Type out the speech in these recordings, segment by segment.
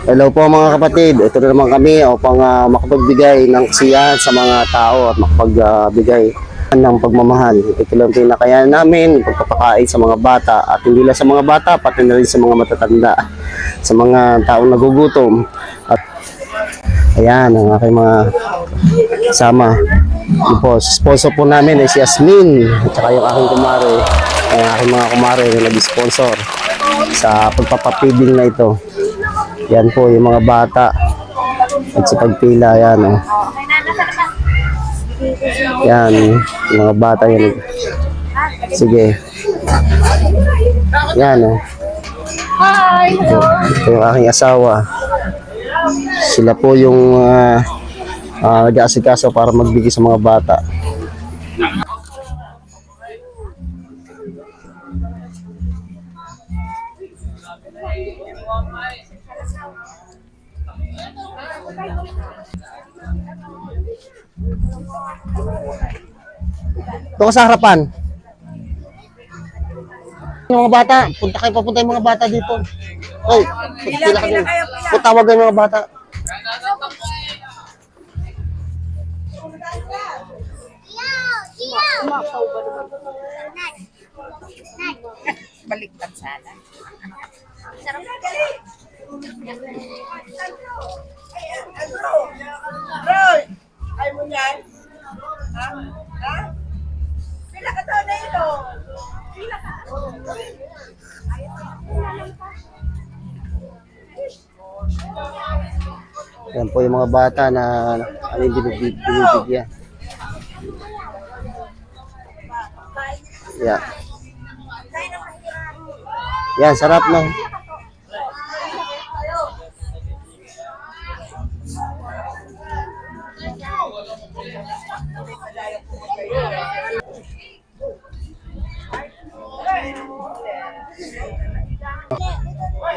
Hello po mga kapatid, ito na naman kami upang makapagbigay ng kasiyahan sa mga tao at makapagbigay ng pagmamahal. Ito lang pinakayanan namin, pagpapakain sa mga bata at hindi lang sa mga bata, pati na rin sa mga matatanda, sa mga taong nagugutom. At ayan ang aking mga kasama. Yung po, sponsor po namin ay si Yasmin at saka yung aking kumare, ang aking mga kumare na nag-sponsor sa pagpapapiding na ito. Yan po yung mga bata at sa pagpila, yan o. Yan, yung mga bata yan. Sige. Yan o. Ito yung aking asawa. Sila po yung nag-aasikaso para magbigay sa mga bata. Ito sa harapan. Yung mga bata, papunta yung mga bata dito. Oy, pila ka din. Tawagan yung mga bata. Baliktad sana. Sarap. Roy! Ay mo yan? Ha? Ha? Pila ka taon na ito? Pila ka? Yan po yung mga bata na ano yung binibigyan. Yan. Yan, sarap no.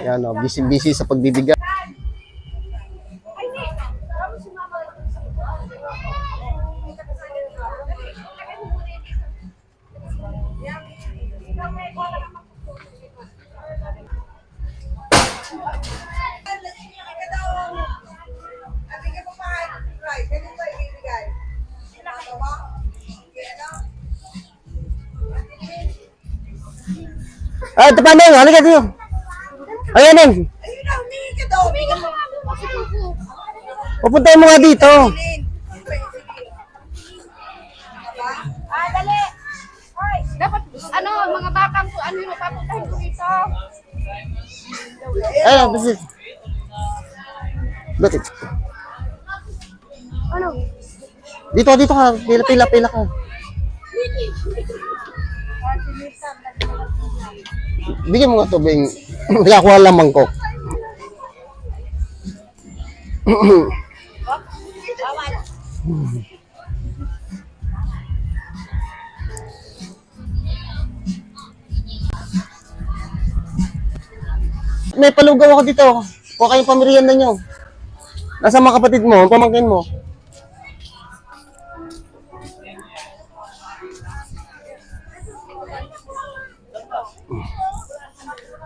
Yan o, busy-busy sa pagbibigay. Ay, ito pa neng, halika dito. Ayan neng. Ayun na, humingi ka daw. Humingi ka. Pupuntahin mo nga dito. Dali. Hoy, dapat ano mga batang ko ano yung papuntahin ko dito. Ayan, basta. Bakit? Ano? Dito ka. Pila ka. Bigyan mo nga tubig. Nakakuha lang mangkok. May palugaw ako dito. Kuha kayong pamerienda nyo. Nasa mga kapatid mo, pamangkin mo.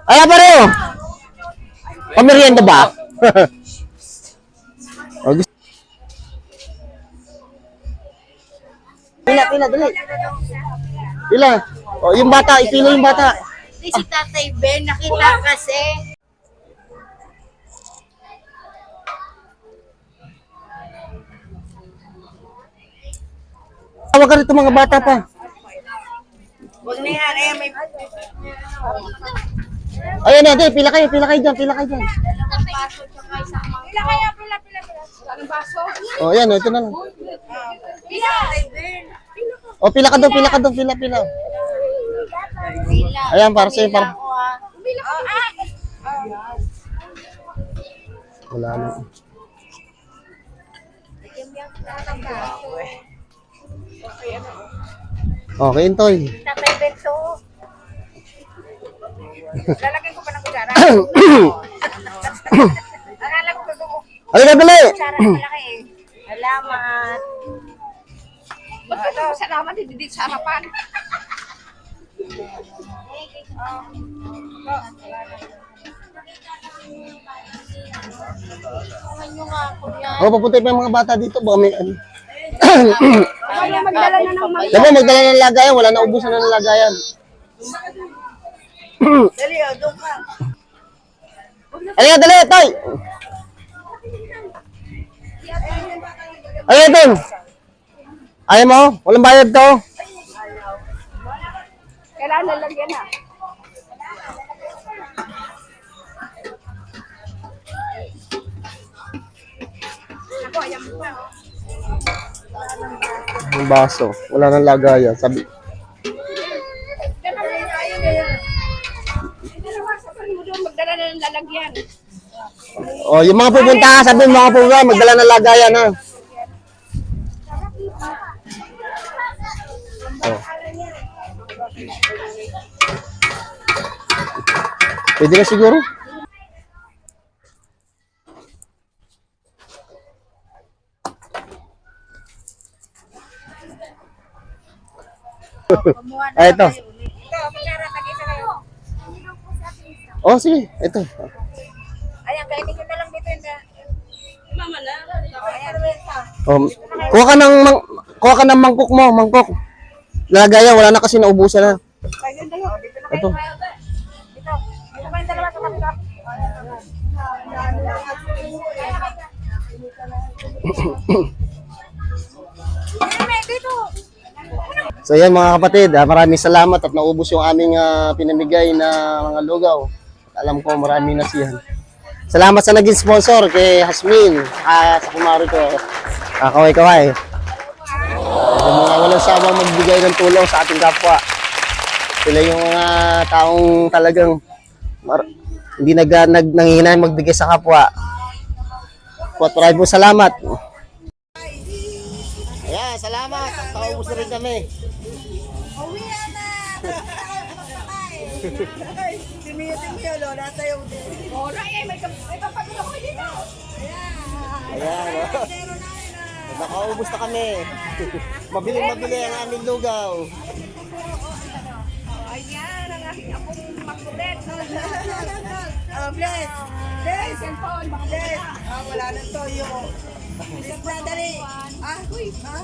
Ay, pareho. Pamerienda ba? Pila, dali. Pila. O, yung bata, ipila yung bata. Si Tatay Ben nakita kasi. Tawag ka rito mga bata pa. Huwag na yan. Ayan, may... Ayan na, pila kayo dyan. Pila kayo, pila. Anong baso? O, ayan, ito na lang. Pila. O, pila ka doon, pila. Ayan, para sa'yo, para. Wala na. Okay, Intoy. Tatay Ben to. Lalagyan ko pa ng kutsara. Akala ko gusto mo. Halika, dali. Kutsara na malaki eh. Salamat. Ba't ito? Salamat hindi dito sa harapan. Oh, papunta pa yung mga bata dito. Baka may ano. Ano magdala na ng mga Dali, magdala ng lagayan. Wala na ubusan na ng lagayan. Dali, o, doon ka. Ayan, dali, tay! Ayan, tay! Ayaw mo? Walang bayad to? kailangan lalagyan na. Ako, ayan mo pa. Yung baso. Wala nang lagayan. Sabi, Magdala na ng lalagyan. oh, yung mga pupunta, sabi yung mga pupunta, magdala ng lagayan, ha? Oh. Pwede na siguro? Ay, ito. Ito, pagkara, tag-isa kayo. Oh, sige. Ito. Ayan, kainin nyo na lang dito. Mama na. Ayan, Rita. Kuha ka ng mangkok mo, mangkok. Lagayan, wala na kasi naubusan na. Ayun, dito na Ito. kayo. Dito. Dito kayong dalawa sa kapila. Dito. So yan mga kapatid, maraming salamat at naubos yung aming pinamigay na mga lugaw. Alam ko maraming nasiyahan. Salamat sa naging sponsor kay Hasmin, sa kumari ko, kaway-kaway. Yung mga walang sawang magbigay ng tulong sa ating kapwa. Sila yung mga taong talagang hindi nangihinayang magbigay sa kapwa. Maraming po salamat. Ayan, salamat. Nakaubos na rin kami. Uwi na! Timiyo, Lola, sa'yo. Ora, may kapatid ako dito. Ayan, oh. Nakaubos na kami. Mabili ang aming lugaw. Ayan, ang aking apong makulit. Bless! Bless! Cellphone, Bless! Wala nang toyo. Bless na, dali. Ah, uy, ha?